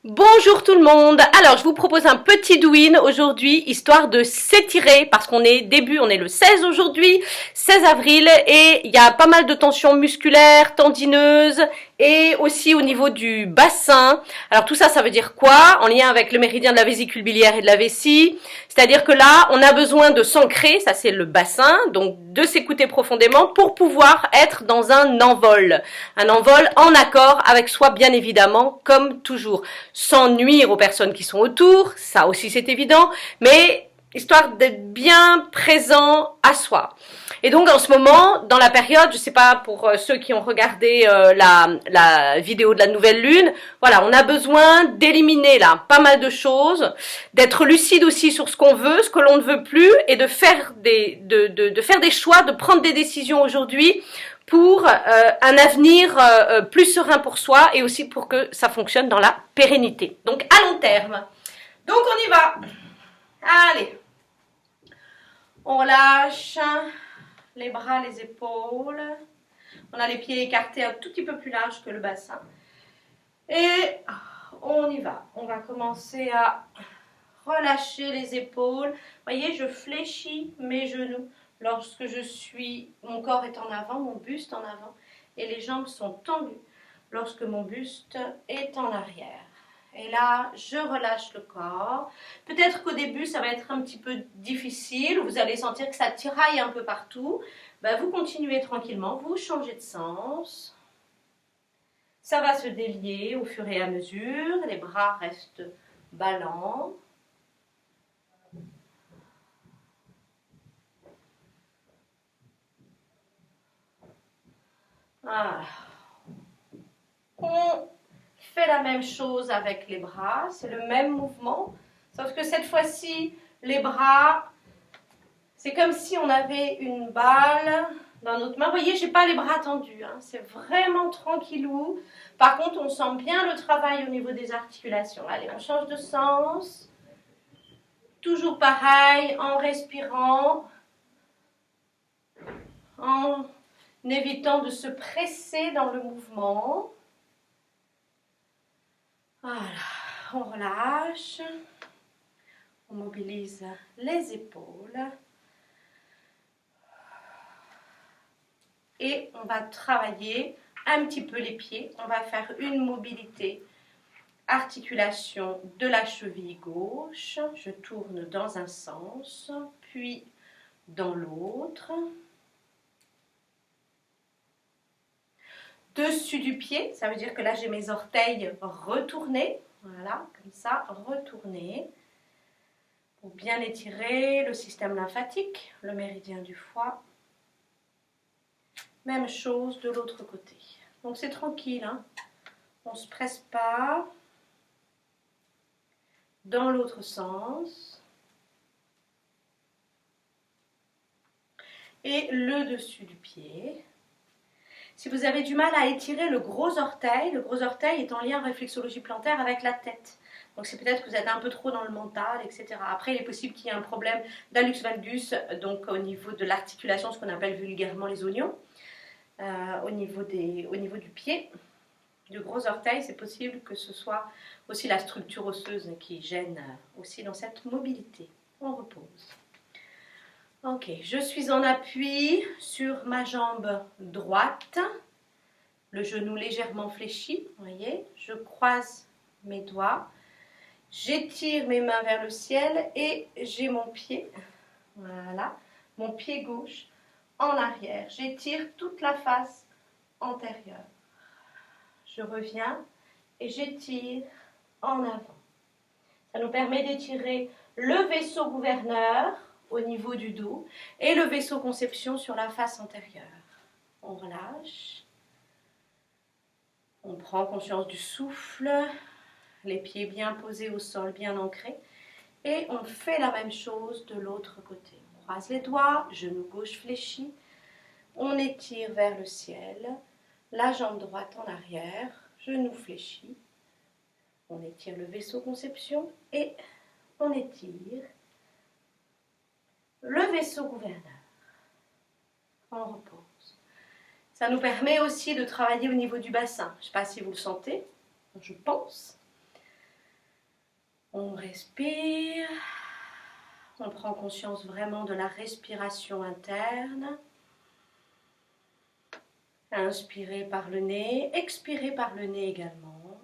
Bonjour tout le monde. Alors, je vous propose un petit do-in aujourd'hui, histoire de s'étirer, parce qu'on est on est le 16 aujourd'hui, 16 avril, et il y a pas mal de tensions musculaires, tendineuses, et aussi au niveau du bassin. Alors tout ça, ça veut dire quoi? En lien avec le méridien de la vésicule biliaire et de la vessie. C'est-à-dire que là, on a besoin de s'ancrer, ça c'est le bassin, donc de s'écouter profondément pour pouvoir être dans un envol. Un envol en accord avec soi, bien évidemment, comme toujours. Sans nuire aux personnes qui sont autour, ça aussi c'est évident, mais histoire d'être bien présent à soi. Et donc en ce moment, dans la période, je sais pas pour ceux qui ont regardé la vidéo de la nouvelle lune, voilà, on a besoin d'éliminer là pas mal de choses, d'être lucide aussi sur ce qu'on veut, ce que l'on ne veut plus, et de faire de faire des choix, de prendre des décisions aujourd'hui pour un avenir plus serein pour soi et aussi pour que ça fonctionne dans la pérennité. Donc à long terme. Donc on y va. Allez. On relâche les bras, les épaules. On a les pieds écartés un tout petit peu plus large que le bassin. Et on y va. On va commencer à relâcher les épaules. Vous voyez, je fléchis mes genoux lorsque mon corps est en avant, mon buste en avant, et les jambes sont tendues lorsque mon buste est en arrière. Et là, je relâche le corps. Peut-être qu'au début, ça va être un petit peu difficile, vous allez sentir que ça tiraille un peu partout. Ben, vous continuez tranquillement, vous changez de sens. Ça va se délier au fur et à mesure, les bras restent ballants. Voilà. On fait la même chose avec les bras, c'est le même mouvement, sauf que cette fois-ci, les bras, c'est comme si on avait une balle dans notre main. Vous voyez, j'ai pas les bras tendus, hein. C'est vraiment tranquillou. Par contre, on sent bien le travail au niveau des articulations. Allez, on change de sens. Toujours pareil, en respirant, en évitant de se presser dans le mouvement. Voilà, on relâche, on mobilise les épaules et on va travailler un petit peu les pieds. On va faire une mobilité, articulation de la cheville gauche. Je tourne dans un sens, puis dans l'autre. Dessus du pied, ça veut dire que là j'ai mes orteils retournés, voilà, comme ça, retournés, pour bien étirer le système lymphatique, le méridien du foie. Même chose de l'autre côté. Donc c'est tranquille, hein, on ne se presse pas. Dans l'autre sens. Et le dessus du pied. Si vous avez du mal à étirer le gros orteil est en lien en réflexologie plantaire avec la tête. Donc c'est peut-être que vous êtes un peu trop dans le mental, etc. Après, il est possible qu'il y ait un problème d'hallux valgus, donc au niveau de l'articulation, ce qu'on appelle vulgairement les oignons, au niveau du pied. Du gros orteil, c'est possible que ce soit aussi la structure osseuse qui gêne aussi dans cette mobilité. On repose. Ok, je suis en appui sur ma jambe droite, le genou légèrement fléchi, vous voyez, je croise mes doigts, j'étire mes mains vers le ciel et j'ai mon pied, voilà, mon pied gauche en arrière. J'étire toute la face antérieure. Je reviens et j'étire en avant. Ça nous permet d'étirer le vaisseau gouverneur au niveau du dos et le vaisseau conception sur la face antérieure. On relâche. On prend conscience du souffle, les pieds bien posés au sol, bien ancrés. Et on fait la même chose de l'autre côté. On croise les doigts, genou gauche fléchi. On étire vers le ciel, la jambe droite en arrière, genou fléchi. On étire le vaisseau conception et on étire le vaisseau gouverneur. On repose. Ça nous permet aussi de travailler au niveau du bassin. Je ne sais pas si vous le sentez, je pense. On respire. On prend conscience vraiment de la respiration interne. Inspirez par le nez, expirez par le nez également.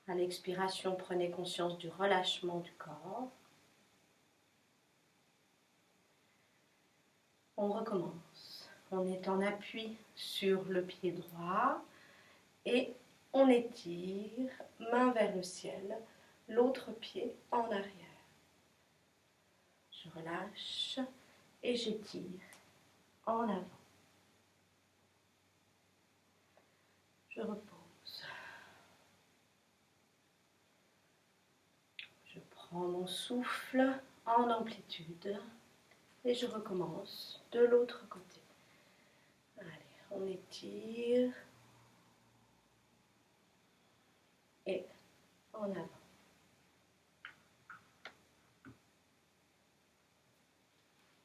À l'expiration, prenez conscience du relâchement du corps. On recommence. On est en appui sur le pied droit et on étire, main vers le ciel, l'autre pied en arrière. Je relâche et j'étire en avant. Je repose. Je prends mon souffle en amplitude et je recommence de l'autre côté. Allez, on étire et en avant.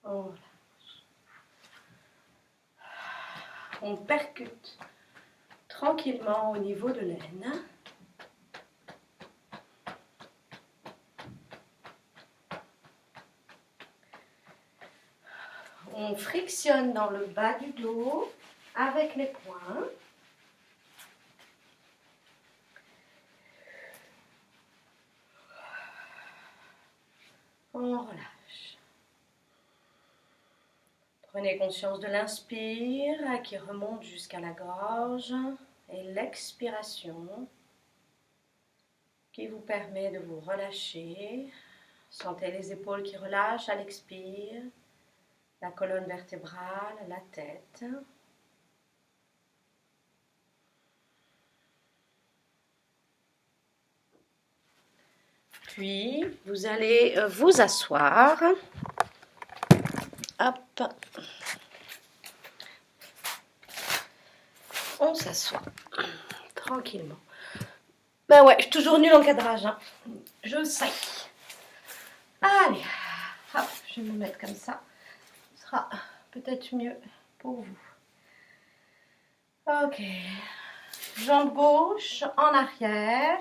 On relâche. On percute tranquillement au niveau de l'aine. On frictionne dans le bas du dos avec les poings. On relâche. Prenez conscience de l'inspire qui remonte jusqu'à la gorge et l'expiration qui vous permet de vous relâcher. Sentez les épaules qui relâchent à l'expire, la colonne vertébrale, la tête. Puis, vous allez vous asseoir. Hop. On s'assoit tranquillement. Ben ouais, je suis toujours nulle en cadrage, hein. Je sais. Allez, hop, je vais me mettre comme ça. Ce sera peut-être mieux pour vous. Ok. Jambe gauche en arrière.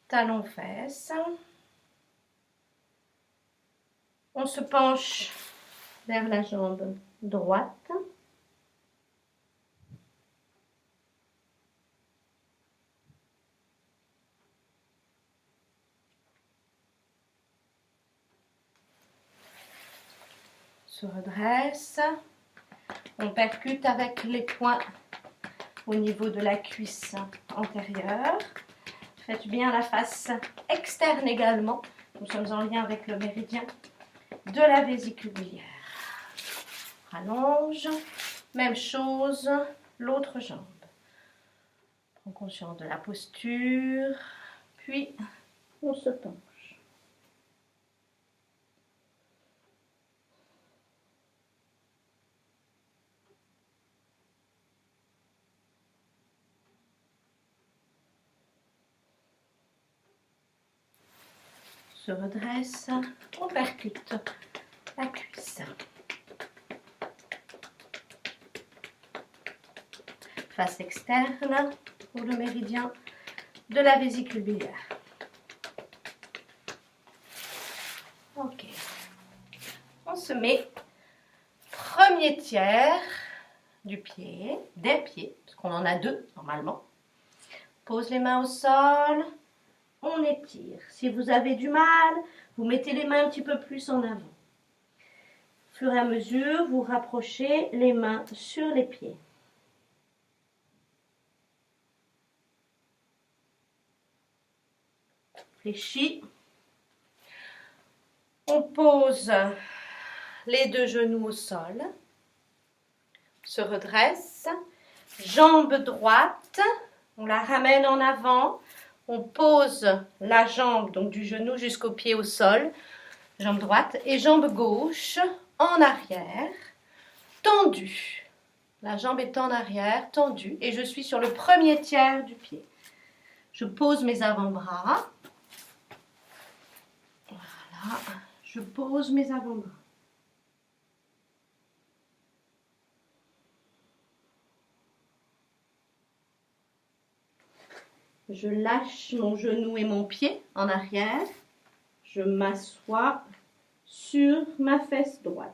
Talon fesses. On se penche vers la jambe droite. Se redresse. On percute avec les poings au niveau de la cuisse antérieure. Faites bien la face externe également. Nous sommes en lien avec le méridien de la vésicule biliaire. Rallonge. Même chose, l'autre jambe. Prends conscience de la posture. Puis, on se penche. Se redresse, on percute la cuisse. Face externe pour le méridien de la vésicule biliaire. Ok. On se met premier tiers du pied, des pieds, parce qu'on en a deux normalement. Pose les mains au sol. On étire. Si vous avez du mal, vous mettez les mains un petit peu plus en avant. Au fur et à mesure, vous rapprochez les mains sur les pieds. Fléchis. On pose les deux genoux au sol. Se redresse. Jambe droite. On la ramène en avant. On pose la jambe, donc du genou jusqu'au pied au sol, jambe droite, et jambe gauche en arrière, tendue. La jambe est en arrière, tendue, et je suis sur le premier tiers du pied. Je pose mes avant-bras. Voilà, je pose mes avant-bras. Je lâche mon genou et mon pied en arrière. Je m'assois sur ma fesse droite.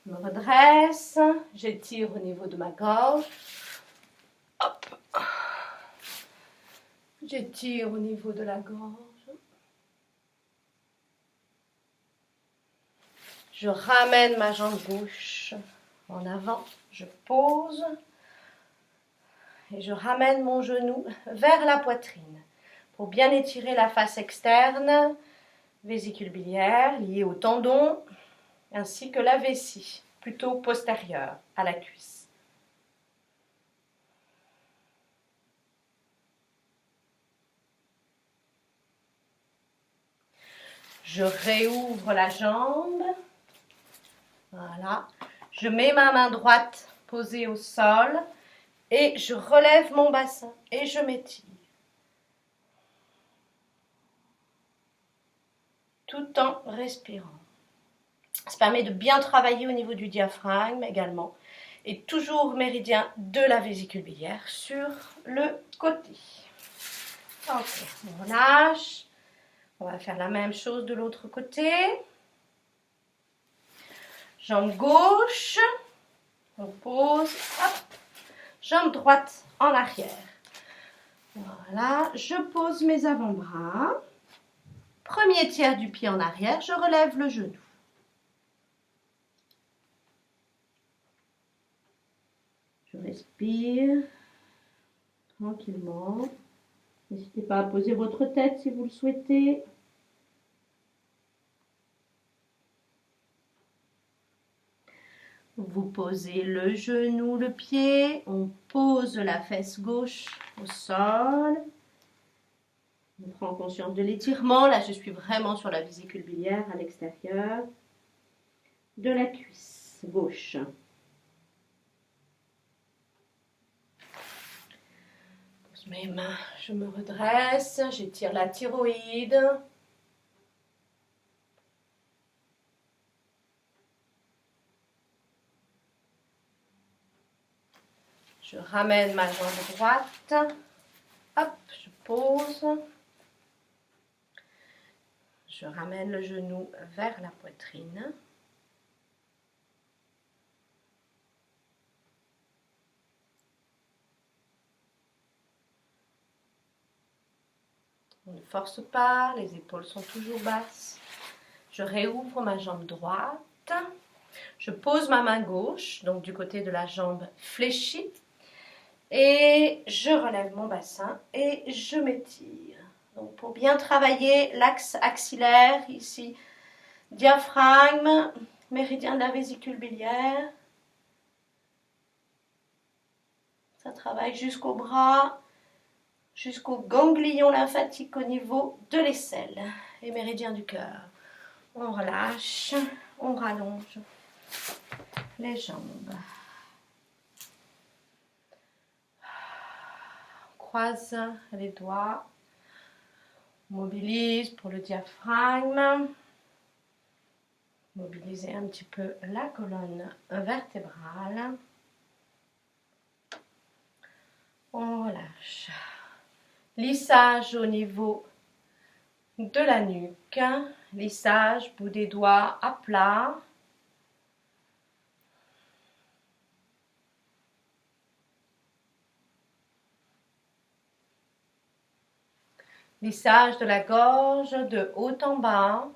Je me redresse, j'étire au niveau de ma gorge. Hop. J'étire au niveau de la gorge. Je ramène ma jambe gauche en avant, je pose et je ramène mon genou vers la poitrine pour bien étirer la face externe, vésicule biliaire liée au tendon ainsi que la vessie, plutôt postérieure à la cuisse. Je réouvre la jambe. Voilà. Je mets ma main droite posée au sol et je relève mon bassin et je m'étire. Tout en respirant. Ça permet de bien travailler au niveau du diaphragme également. Et toujours méridien de la vésicule biliaire sur le côté. Ok, on relâche. On va faire la même chose de l'autre côté. Jambe gauche. On pose. Hop. Jambe droite en arrière. Voilà, je pose mes avant-bras. Premier tiers du pied en arrière, je relève le genou. Je respire tranquillement. N'hésitez pas à poser votre tête si vous le souhaitez. Vous posez le genou, le pied. On pose la fesse gauche au sol. On prend conscience de l'étirement. Là, je suis vraiment sur la vésicule biliaire à l'extérieur de la cuisse gauche. Pose mes mains, je me redresse, j'étire la thyroïde. Je ramène ma jambe droite. Hop, je pose. Je ramène le genou vers la poitrine. On ne force pas, les épaules sont toujours basses. Je réouvre ma jambe droite. Je pose ma main gauche, donc du côté de la jambe fléchie. Et je relève mon bassin et je m'étire. Donc pour bien travailler l'axe axillaire, ici, diaphragme, méridien de la vésicule biliaire. Ça travaille jusqu'au bras, jusqu'au ganglion lymphatique au niveau de l'aisselle et méridien du cœur. On relâche, on rallonge les jambes. Croise les doigts, mobilise pour le diaphragme, mobilisez un petit peu la colonne vertébrale. On relâche. Lissage au niveau de la nuque, lissage, bout des doigts à plat. Lissage de la gorge de haut en bas.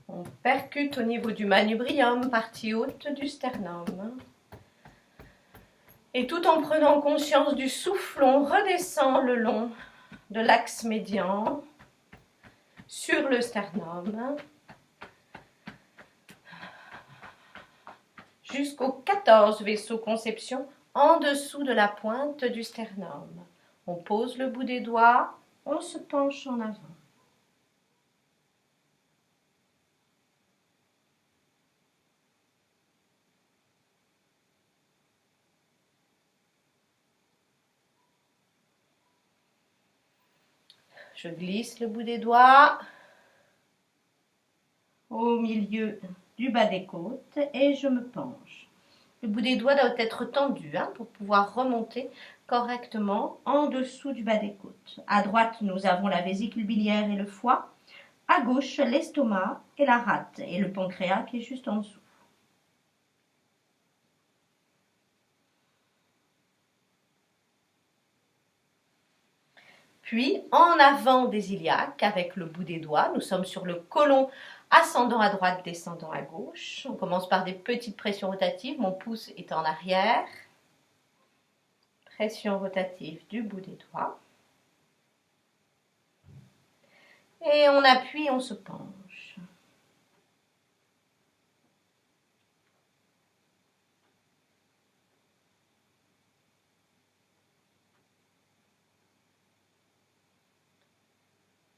On percute au niveau du manubrium, partie haute du sternum. Et tout en prenant conscience du souffle, on redescend le long de l'axe médian sur le sternum jusqu'aux 14 vaisseaux conception en dessous de la pointe du sternum. On pose le bout des doigts, on se penche en avant. Je glisse le bout des doigts au milieu du bas des côtes et je me penche. Le bout des doigts doit être tendu pour pouvoir remonter correctement en dessous du bas des côtes. À droite, nous avons la vésicule biliaire et le foie. À gauche, l'estomac et la rate et le pancréas qui est juste en dessous. Puis, en avant des iliaques, avec le bout des doigts, nous sommes sur le côlon ascendant à droite, descendant à gauche. On commence par des petites pressions rotatives. Mon pouce est en arrière. Pression rotative du bout des doigts. Et on appuie, on se penche.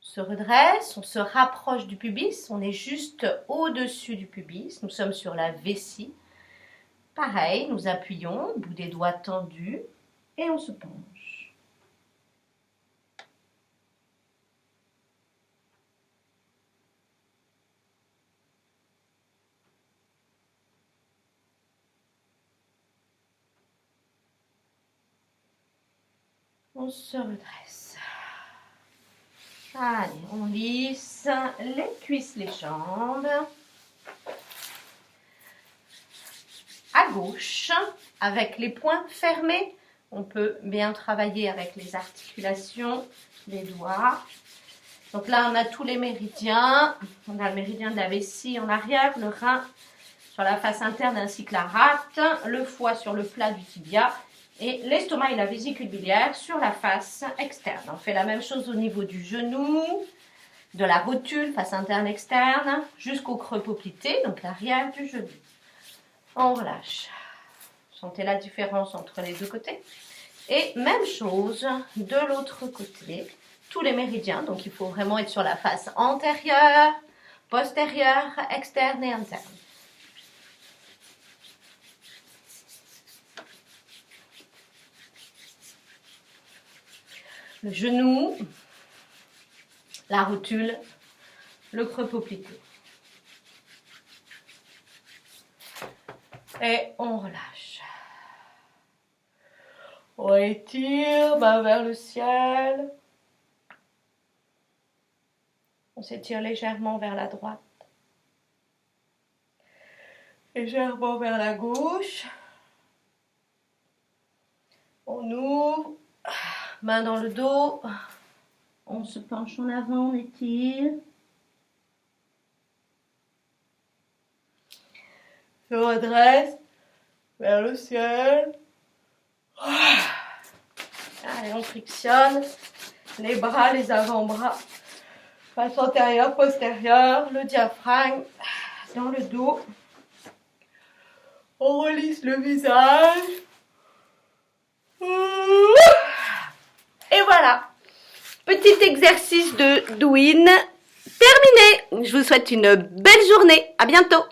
On se redresse, on se rapproche du pubis, on est juste au-dessus du pubis, nous sommes sur la vessie. Pareil, nous appuyons, bout des doigts tendus, et on se penche. On se redresse. Allez, on lisse les cuisses, les jambes. À gauche, avec les poings fermés, on peut bien travailler avec les articulations des doigts. Donc là, on a tous les méridiens. On a le méridien de la vessie en arrière, le rein sur la face interne ainsi que la rate, le foie sur le plat du tibia et l'estomac et la vésicule biliaire sur la face externe. On fait la même chose au niveau du genou, de la rotule, face interne externe, jusqu'au creux poplité, donc l'arrière du genou. On relâche. Sentez la différence entre les deux côtés. Et même chose de l'autre côté, tous les méridiens. Donc il faut vraiment être sur la face antérieure, postérieure, externe et interne. Le genou, la rotule, le creux poplité. Et on relâche. On étire, main vers le ciel. On s'étire légèrement vers la droite. Légèrement vers la gauche. On ouvre. Main dans le dos, on se penche en avant, on étire. Se redresse vers le ciel. Allez, on frictionne les bras, les avant-bras. Face antérieure, postérieure, le diaphragme dans le dos. On relisse le visage. Et voilà, petit exercice de douyin terminé. Je vous souhaite une belle journée. À bientôt.